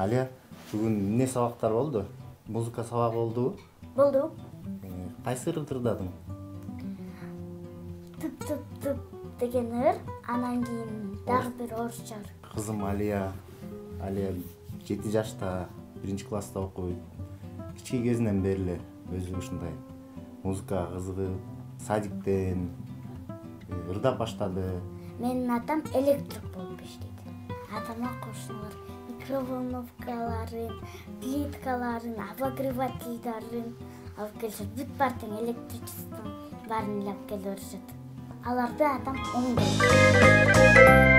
Алия, бүгүн эмне сабактар болду? Музыка сабагы болдубу? Болду. Кайсы ырды ырдадың? Тып деген ыр, анан кийин дагы бир орусча ыр. Кызым Алия 7 жашта, 1-класста окуйт. Кичи кезинен бери эле өзү ушундай музыкага кызыгып, садиктен ырдап баштады. Менин атам электрик болуп иштейт. Атама кошуналар микроволновкаларын, плиткаларын, обогревательдарын алып келишет. Бүт бартын электричествонун баарын алып келип беришет. Аларды атам оңдойт.